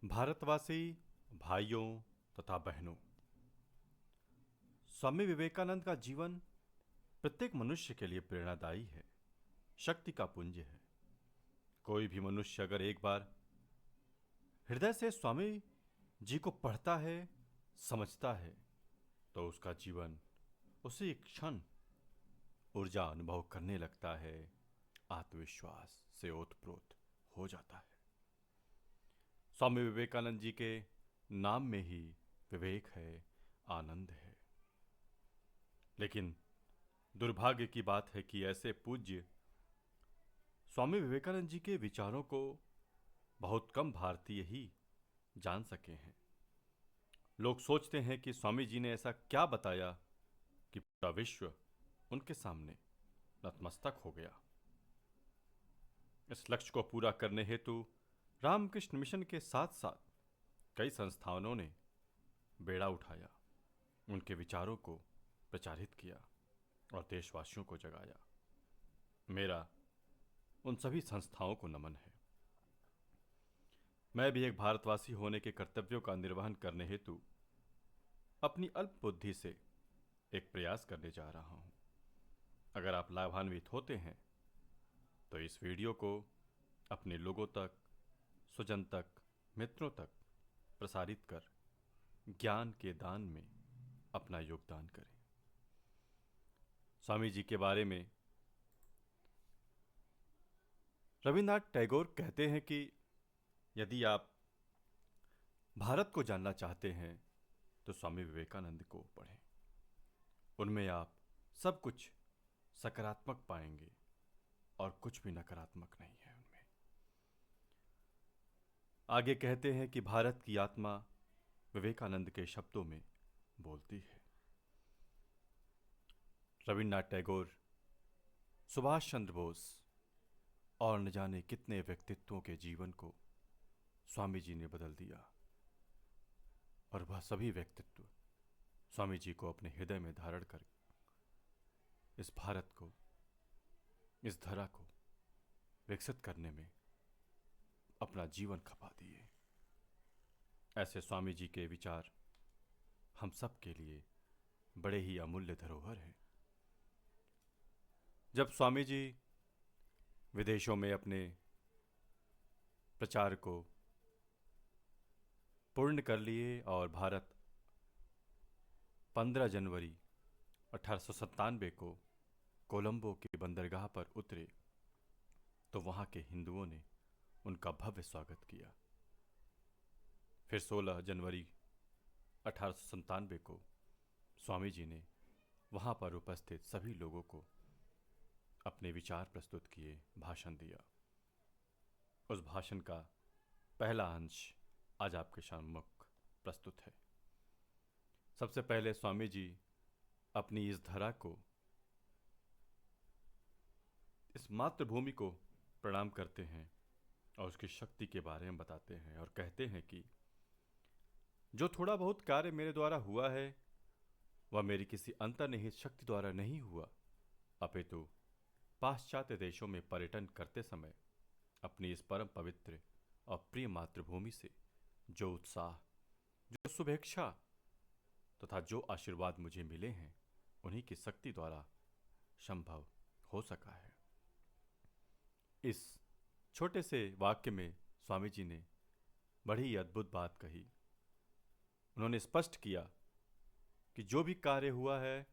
भारतवासी भाइयों तथा बहनों, स्वामी विवेकानंद का जीवन प्रत्येक मनुष्य के लिए प्रेरणादायी है, शक्ति का पुंज है। कोई भी मनुष्य अगर एक बार हृदय से स्वामी जी को पढ़ता है, समझता है, तो उसका जीवन उसी क्षण ऊर्जा अनुभव करने लगता है, आत्मविश्वास से ओतप्रोत हो जाता है। स्वामी विवेकानंद जी के नाम में ही विवेक है, आनंद है। लेकिन दुर्भाग्य की बात है कि ऐसे पूज्य स्वामी विवेकानंद जी के विचारों को बहुत कम भारतीय ही जान सके हैं। लोग सोचते हैं कि स्वामी जी ने ऐसा क्या बताया कि पूरा विश्व उनके सामने नतमस्तक हो गया। इस लक्ष्य को पूरा करने हेतु रामकृष्ण मिशन के साथ साथ कई संस्थानों ने बेड़ा उठाया, उनके विचारों को प्रचारित किया और देशवासियों को जगाया। मेरा उन सभी संस्थाओं को नमन है। मैं भी एक भारतवासी होने के कर्तव्यों का निर्वहन करने हेतु अपनी अल्प बुद्धि से एक प्रयास करने जा रहा हूं। अगर आप लाभान्वित होते हैं तो इस वीडियो को अपने लोगों तक, स्वजन तक, मित्रों तक प्रसारित कर ज्ञान के दान में अपना योगदान करें। स्वामी जी के बारे में रविन्द्रनाथ टैगोर कहते हैं कि यदि आप भारत को जानना चाहते हैं तो स्वामी विवेकानंद को पढ़ें। उनमें आप सब कुछ सकारात्मक पाएंगे और कुछ भी नकारात्मक नहीं है उनमें। आगे कहते हैं कि भारत की आत्मा विवेकानंद के शब्दों में बोलती है। रविन्द्रनाथ टैगोर, सुभाष चंद्र बोस और न जाने कितने व्यक्तित्वों के जीवन को स्वामी जी ने बदल दिया, और वह सभी व्यक्तित्व स्वामी जी को अपने हृदय में धारण कर इस भारत को, इस धरा को विकसित करने में अपना जीवन खपा दिए। ऐसे स्वामी जी के विचार हम सब के लिए बड़े ही अमूल्य धरोहर हैं। जब स्वामी जी विदेशों में अपने प्रचार को पूर्ण कर लिए और भारत 15 जनवरी 1897 को कोलंबो के बंदरगाह पर उतरे, तो वहाँ के हिंदुओं ने उनका भव्य स्वागत किया। फिर 16 जनवरी 1897 को स्वामी जी ने वहाँ पर उपस्थित सभी लोगों को अपने विचार प्रस्तुत किए, भाषण दिया। उस भाषण का पहला अंश आज आपके सम्मुख प्रस्तुत है। सबसे पहले स्वामी जी अपनी इस धरा को, इस मातृभूमि को प्रणाम करते हैं और उसकी शक्ति के बारे में बताते हैं और कहते हैं कि जो थोड़ा बहुत कार्य मेरे द्वारा हुआ है वह मेरी किसी अंतर्निहित शक्ति द्वारा नहीं हुआ, अपितु पाश्चात्य देशों में पर्यटन करते समय अपनी इस परम पवित्र और प्रिय मातृभूमि से जो उत्साह, जो शुभेच्छा तथा जो आशीर्वाद मुझे मिले हैं, उन्हीं की शक्ति द्वारा संभव हो सका है। इस छोटे से वाक्य में स्वामी जी ने बड़ी ही अद्भुत बात कही। उन्होंने स्पष्ट किया कि जो भी कार्य हुआ है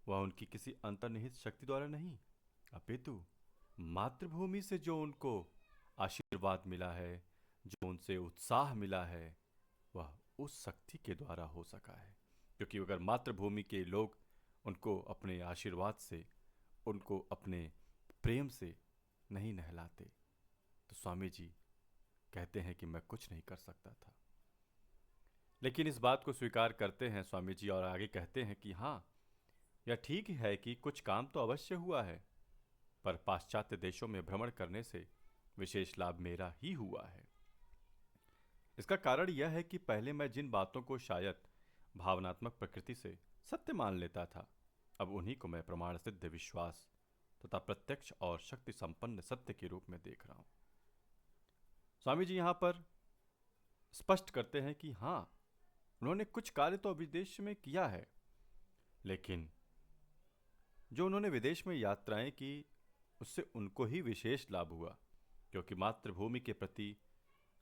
वह उनकी किसी अंतर्निहित शक्ति द्वारा नहीं, अपितु मातृभूमि से जो उनको आशीर्वाद मिला है, जो उनसे उत्साह मिला है, वह उस शक्ति के द्वारा हो सका है। क्योंकि अगर मातृभूमि के लोग उनको अपने आशीर्वाद से, उनको अपने प्रेम से नहीं नहलाते, तो स्वामी जी कहते हैं कि मैं कुछ नहीं कर सकता था। लेकिन इस बात को स्वीकार करते हैं स्वामी जी और आगे कहते हैं कि हाँ, यह ठीक है कि कुछ काम तो अवश्य हुआ है, पर पाश्चात्य देशों में भ्रमण करने से विशेष लाभ मेरा ही हुआ है। इसका कारण यह है कि पहले मैं जिन बातों को शायद भावनात्मक प्रकृति से सत्य मान लेता था, अब उन्हीं को मैं प्रमाण सिद्ध विश्वास तथा प्रत्यक्ष और शक्ति संपन्न सत्य के रूप में देख रहा हूं। स्वामी जी यहाँ पर स्पष्ट करते हैं कि हाँ, उन्होंने कुछ कार्य तो विदेश में किया है, लेकिन जो उन्होंने विदेश में यात्राएं की, उससे उनको ही विशेष लाभ हुआ, क्योंकि मातृभूमि के प्रति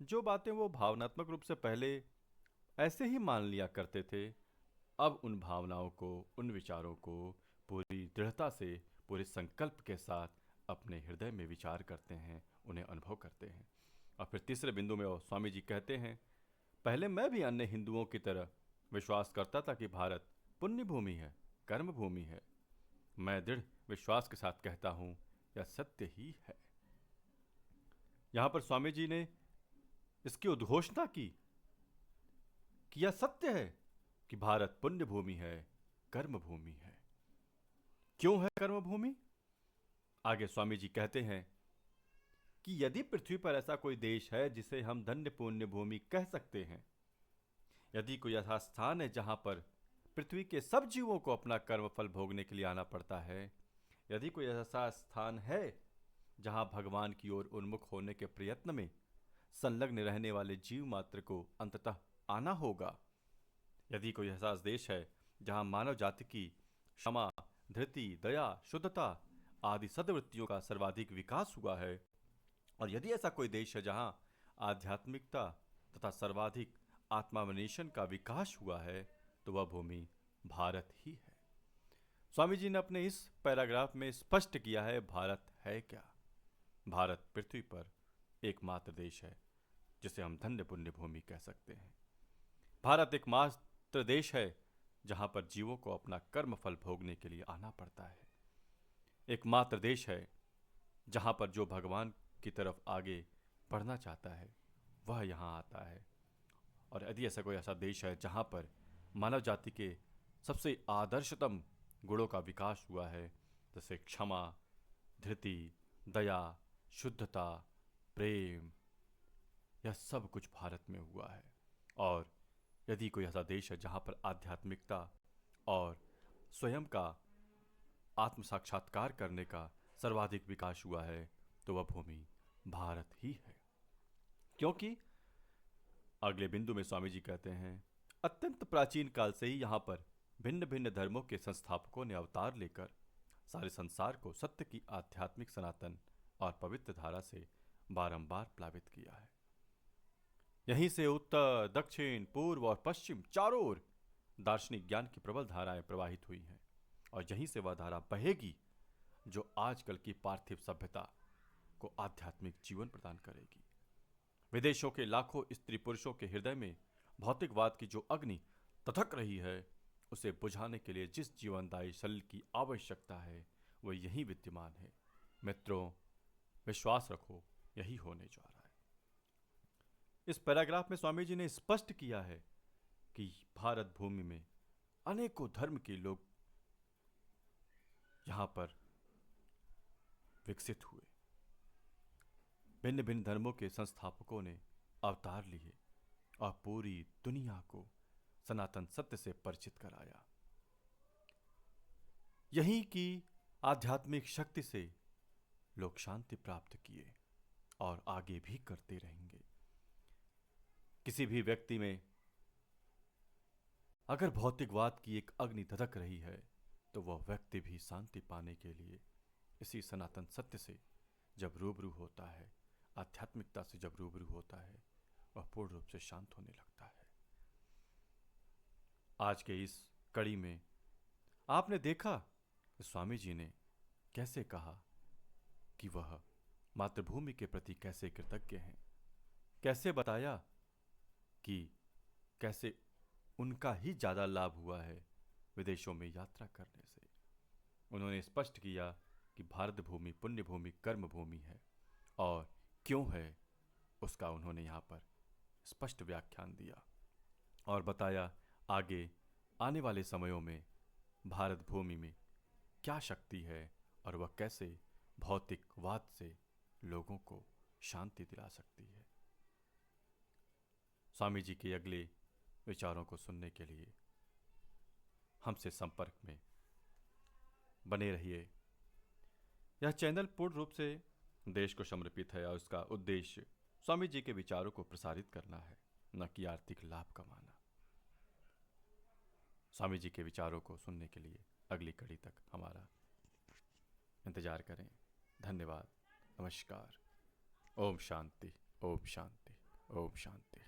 जो बातें वो भावनात्मक रूप से पहले ऐसे ही मान लिया करते थे, अब उन भावनाओं को, उन विचारों को पूरी दृढ़ता से, पूरे संकल्प के साथ अपने हृदय में विचार करते हैं, उन्हें अनुभव करते हैं। और फिर तीसरे बिंदु में वो स्वामी जी कहते हैं, पहले मैं भी अन्य हिंदुओं की तरह विश्वास करता था कि भारत पुण्य भूमि है, कर्म भूमि है। मैं दृढ़ विश्वास के साथ कहता हूँ, यह सत्य ही है। यहाँ पर स्वामी जी ने इसकी उद्घोषणा की कि यह सत्य है कि भारत पुण्य भूमि है, कर्म भूमि है। क्यों है कर्म भूमि? आगे स्वामी जी कहते हैं कि यदि पृथ्वी पर ऐसा कोई देश है जिसे हम धन्य पुण्य भूमि कह सकते हैं, यदि कोई ऐसा स्थान है जहां पर पृथ्वी के सब जीवों को अपना कर्म फल भोगने के लिए आना पड़ता है, यदि कोई ऐसा स्थान है जहां भगवान की ओर उन्मुख होने के प्रयत्न में संलग्न रहने वाले जीव मात्र को अंततः आना होगा, यदि कोई ऐसा देश है जहां मानव जाति की क्षमा, धृति, दया, शुद्धता आदि सद्वृत्तियों का सर्वाधिक विकास हुआ है, और यदि ऐसा कोई देश है जहां आध्यात्मिकता तथा सर्वाधिक आत्मावनेशन का विकास हुआ है, तो वह भूमि भारत ही है। स्वामी जी ने अपने इस पैराग्राफ में स्पष्ट किया है, भारत है क्या। भारत पृथ्वी पर एकमात्र देश है जिसे हम धन्य पुण्य भूमि कह सकते हैं। भारत एकमात्र देश है जहां पर जीवों को अपना कर्म फल भोगने के लिए आना पड़ता है। एकमात्र देश है जहां पर जो भगवान की तरफ आगे बढ़ना चाहता है वह यहाँ आता है। और यदि ऐसा कोई ऐसा देश है जहाँ पर मानव जाति के सबसे आदर्शतम गुणों का विकास हुआ है, जैसे क्षमा, धृति, दया, शुद्धता, प्रेम, यह सब कुछ भारत में हुआ है। और यदि कोई ऐसा देश है जहाँ पर आध्यात्मिकता और स्वयं का आत्म साक्षात्कार करने का सर्वाधिक विकास हुआ है, तो वह भूमि भारत ही है। क्योंकि अगले बिंदु में स्वामी जी कहते हैं, अत्यंत प्राचीन काल से ही यहाँ पर भिन्न भिन्न धर्मों के संस्थापकों ने अवतार लेकर सारे संसार को सत्य की आध्यात्मिक सनातन और पवित्र धारा से बारंबार प्लावित किया है। यहीं से उत्तर, दक्षिण, पूर्व और पश्चिम चारों ओर दार्शनिक ज्ञान की प्रबल धाराएं प्रवाहित हुई हैं, और यहीं से वह धारा बहेगी जो आजकल की पार्थिव सभ्यता को आध्यात्मिक जीवन प्रदान करेगी। विदेशों के लाखों स्त्री पुरुषों के हृदय में भौतिकवाद की जो अग्नि तधक रही है, उसे बुझाने के लिए जिस जीवनदायी शरीर की आवश्यकता है, वह यही विद्यमान है। मित्रों, विश्वास रखो, यही होने जा रहा है। इस पैराग्राफ में स्वामी जी ने स्पष्ट किया है कि भारत भूमि में अनेकों धर्म के लोग यहां पर विकसित हुए। भिन्न भिन्न धर्मों के संस्थापकों ने अवतार लिए और पूरी दुनिया को सनातन सत्य से परिचित कराया। यहीं की आध्यात्मिक शक्ति से लोग शांति प्राप्त किए और आगे भी करते रहेंगे। किसी भी व्यक्ति में अगर भौतिकवाद की एक अग्नि धधक रही है, तो वह व्यक्ति भी शांति पाने के लिए इसी सनातन सत्य से जब रूबरू होता है, आध्यात्मिकता से जब रूबरू होता है, वह पूर्ण रूप से शांत होने लगता है। आज के इस कड़ी में आपने देखा कि स्वामी जी ने कैसे कहा कि वह मातृभूमि के प्रति कैसे कृतज्ञ हैं, कैसे बताया कि कैसे उनका ही ज़्यादा लाभ हुआ है विदेशों में यात्रा करने से। उन्होंने स्पष्ट किया कि भारत भूमि पुण्य भूमि कर्म भूमि है, और क्यों है उसका उन्होंने यहाँ पर स्पष्ट व्याख्यान दिया और बताया आगे आने वाले समयों में भारत भूमि में क्या शक्ति है और वह कैसे भौतिकवाद से लोगों को शांति दिला सकती है। स्वामी जी के अगले विचारों को सुनने के लिए हमसे संपर्क में बने रहिए। यह चैनल पूर्ण रूप से देश को समर्पित है और इसका उद्देश्य स्वामी जी के विचारों को प्रसारित करना है। न कि आर्थिक लाभ कमाना। स्वामी जी के विचारों को सुनने के लिए अगली कड़ी तक हमारा इंतजार करें। धन्यवाद। नमस्कार। ओम शांति। ओम शांति। ओम शांति।